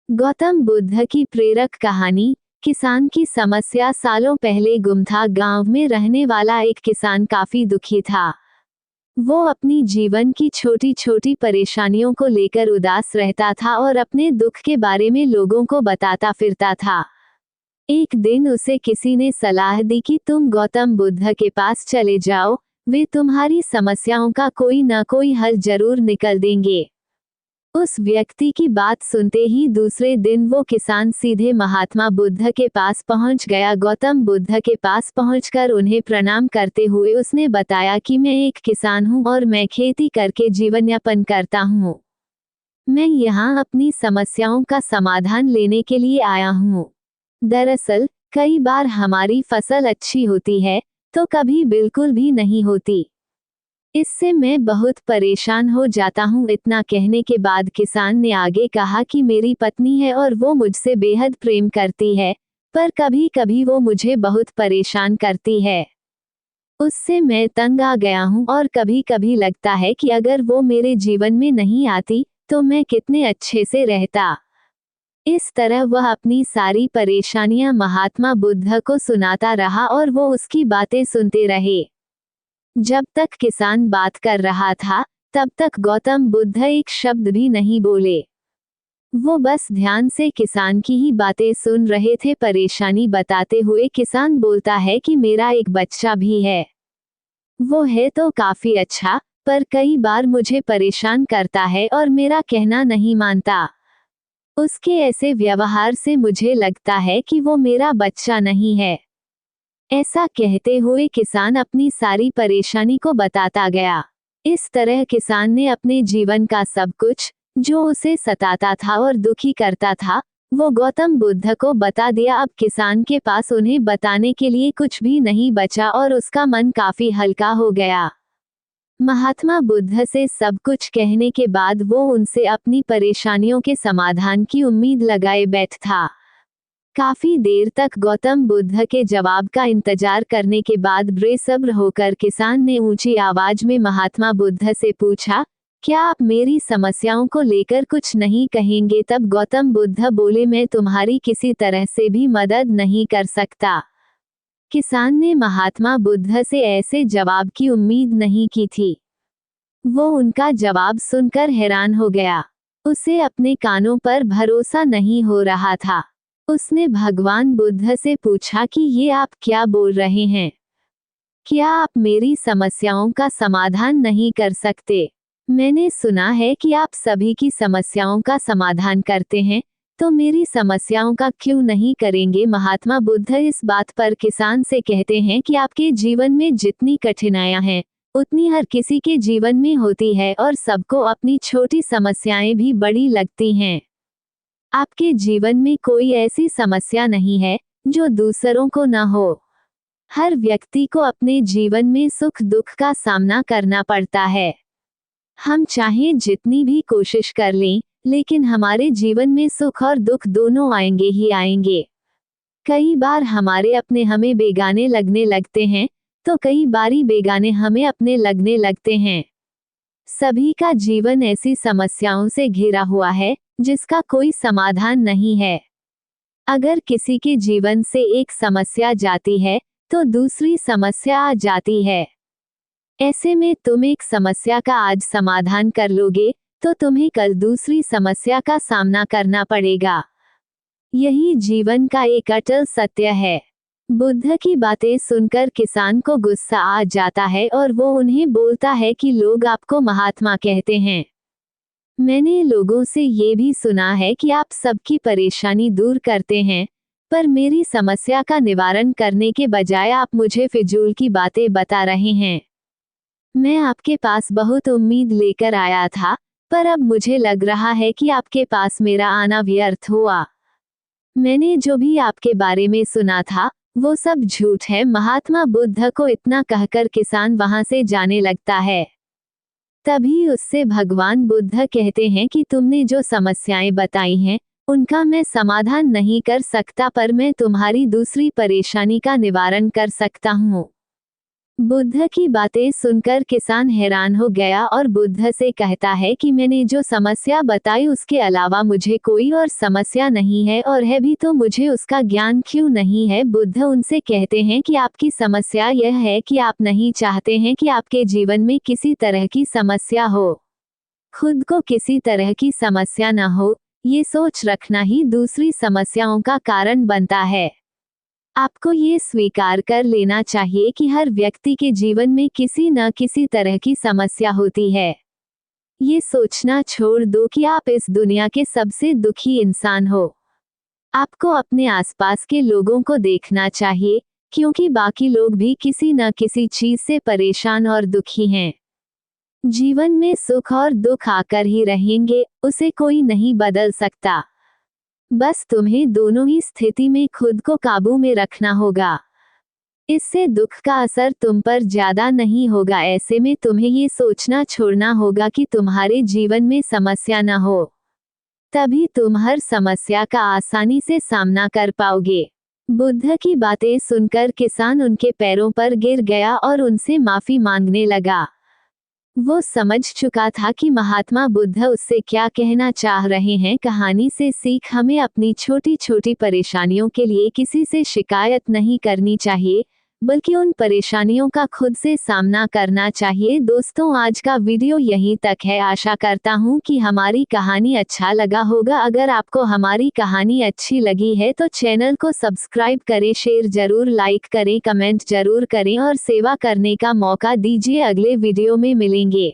गौतम बुद्ध की प्रेरक कहानी। किसान की समस्या। सालों पहले गुमथा गांव में रहने वाला एक किसान काफी दुखी था। वो अपनी जीवन की छोटी छोटी परेशानियों को लेकर उदास रहता था और अपने दुख के बारे में लोगों को बताता फिरता था। एक दिन उसे किसी ने सलाह दी कि तुम गौतम बुद्ध के पास चले जाओ, वे तुम्हारी समस्याओं का कोई न कोई हल जरूर निकल देंगे। उस व्यक्ति की बात सुनते ही दूसरे दिन वो किसान सीधे महात्मा बुद्ध के पास पहुंच गया। गौतम बुद्ध के पास पहुंचकर उन्हें प्रणाम करते हुए उसने बताया कि मैं एक किसान हूं और मैं खेती करके जीवन यापन करता हूं। मैं यहाँ अपनी समस्याओं का समाधान लेने के लिए आया हूँ। दरअसल कई बार हमारी फसल अच्छी होती है तो कभी बिल्कुल भी नहीं होती। इससे मैं बहुत परेशान हो जाता हूँ। इतना कहने के बाद किसान ने आगे कहा कि मेरी पत्नी है और वो मुझसे बेहद प्रेम करती है, पर कभी कभी वो मुझे बहुत परेशान करती है। उससे मैं तंग आ गया हूँ और कभी कभी लगता है कि अगर वो मेरे जीवन में नहीं आती तो मैं कितने अच्छे से रहता। इस तरह वह अपनी सारी परेशानियां महात्मा बुद्ध को सुनाता रहा और वो उसकी बातें सुनते रहे। जब तक किसान बात कर रहा था तब तक गौतम बुद्ध एक शब्द भी नहीं बोले। वो बस ध्यान से किसान की ही बातें सुन रहे थे। परेशानी बताते हुए किसान बोलता है कि मेरा एक बच्चा भी है। वो है तो काफी अच्छा, पर कई बार मुझे परेशान करता है और मेरा कहना नहीं मानता। उसके ऐसे व्यवहार से मुझे लगता है कि वो मेरा बच्चा नहीं है। ऐसा कहते हुए किसान अपनी सारी परेशानी को बताता गया। इस तरह किसान ने अपने जीवन का सब कुछ, जो उसे सताता था और दुखी करता था, वो गौतम बुद्ध को बता दिया। अब किसान के पास उन्हें बताने के लिए कुछ भी नहीं बचा और उसका मन काफी हल्का हो गया। महात्मा बुद्ध से सब कुछ कहने के बाद वो उनसे अपनी परेशानियों के समाधान की उम्मीद लगाए बैठ था। काफी देर तक गौतम बुद्ध के जवाब का इंतजार करने के बाद बेसब्र होकर किसान ने ऊंची आवाज में महात्मा बुद्ध से पूछा, क्या आप मेरी समस्याओं को लेकर कुछ नहीं कहेंगे? तब गौतम बुद्ध बोले, मैं तुम्हारी किसी तरह से भी मदद नहीं कर सकता। किसान ने महात्मा बुद्ध से ऐसे जवाब की उम्मीद नहीं की थी। वो उनका जवाब सुनकर हैरान हो गया। उसे अपने कानों पर भरोसा नहीं हो रहा था। उसने भगवान बुद्ध से पूछा कि ये आप क्या बोल रहे हैं? क्या आप मेरी समस्याओं का समाधान नहीं कर सकते? मैंने सुना है कि आप सभी की समस्याओं का समाधान करते हैं, तो मेरी समस्याओं का क्यों नहीं करेंगे? महात्मा बुद्ध इस बात पर किसान से कहते हैं कि आपके जीवन में जितनी कठिनाइयां हैं, उतनी हर किसी के जीवन में होती है और सबको अपनी छोटी समस्याएं भी बड़ी लगती हैं। आपके जीवन में कोई ऐसी समस्या नहीं है जो दूसरों को न हो। हर व्यक्ति को अपने जीवन में सुख दुख का सामना करना पड़ता है। हम चाहे जितनी भी कोशिश कर लें, लेकिन हमारे जीवन में सुख और दुख दोनों आएंगे ही आएंगे। कई बार हमारे अपने हमें बेगाने लगने लगते हैं, तो कई बारी बेगाने हमें अपने लगने लगते हैं। सभी का जीवन ऐसी समस्याओं से घिरा हुआ है जिसका कोई समाधान नहीं है। अगर किसी के जीवन से एक समस्या जाती है तो दूसरी समस्या आ जाती है। ऐसे में तुम एक समस्या का आज समाधान कर लोगे तो तुम्हें कल दूसरी समस्या का सामना करना पड़ेगा। यही जीवन का एक अटल सत्य है। बुद्ध की बातें सुनकर किसान को गुस्सा आ जाता है और वो उन्हें बोलता है कि लोग आपको महात्मा कहते हैं। मैंने लोगों से ये भी सुना है कि आप सबकी परेशानी दूर करते हैं, पर मेरी समस्या का निवारण करने के बजाय आप मुझे फिजूल की बातें बता रहे हैं। मैं आपके पास बहुत उम्मीद लेकर आया था, पर अब मुझे लग रहा है कि आपके पास मेरा आना व्यर्थ हुआ। मैंने जो भी आपके बारे में सुना था वो सब झूठ है। महात्मा बुद्ध को इतना कहकर किसान वहां से जाने लगता है। तभी उससे भगवान बुद्ध कहते हैं कि तुमने जो समस्याएं बताई हैं उनका मैं समाधान नहीं कर सकता, पर मैं तुम्हारी दूसरी परेशानी का निवारण कर सकता हूँ। बुद्ध की बातें सुनकर किसान हैरान हो गया और बुद्ध से कहता है कि मैंने जो समस्या बताई उसके अलावा मुझे कोई और समस्या नहीं है, और है भी तो मुझे उसका ज्ञान क्यों नहीं है। बुद्ध उनसे कहते हैं कि आपकी समस्या यह है कि आप नहीं चाहते हैं कि आपके जीवन में किसी तरह की समस्या हो। खुद को किसी तरह की समस्या न हो, ये सोच रखना ही दूसरी समस्याओं का कारण बनता है। आपको ये स्वीकार कर लेना चाहिए कि हर व्यक्ति के जीवन में किसी न किसी तरह की समस्या होती है। ये सोचना छोड़ दो कि आप इस दुनिया के सबसे दुखी इंसान हो। आपको अपने आसपास के लोगों को देखना चाहिए, क्योंकि बाकी लोग भी किसी न किसी चीज से परेशान और दुखी हैं। जीवन में सुख और दुख आकर ही रहेंगे, उसे कोई नहीं बदल सकता। बस तुम्हें दोनों ही स्थिति में खुद को काबू में रखना होगा। इससे दुख का असर तुम पर ज्यादा नहीं होगा। ऐसे में तुम्हें ये सोचना छोड़ना होगा कि तुम्हारे जीवन में समस्या न हो, तभी तुम हर समस्या का आसानी से सामना कर पाओगे। बुद्ध की बातें सुनकर किसान उनके पैरों पर गिर गया और उनसे माफी मांगने लगा। वो समझ चुका था कि महात्मा बुद्ध उससे क्या कहना चाह रहे हैं। कहानी से सीख हमें अपनी छोटी छोटी परेशानियों के लिए किसी से शिकायत नहीं करनी चाहिए, बल्कि उन परेशानियों का खुद से सामना करना चाहिए। दोस्तों, आज का वीडियो यहीं तक है। आशा करता हूँ कि हमारी कहानी अच्छा लगा होगा। अगर आपको हमारी कहानी अच्छी लगी है तो चैनल को सब्सक्राइब करें, शेयर जरूर, लाइक करें, कमेंट जरूर करें और सेवा करने का मौका दीजिए। अगले वीडियो में मिलेंगे।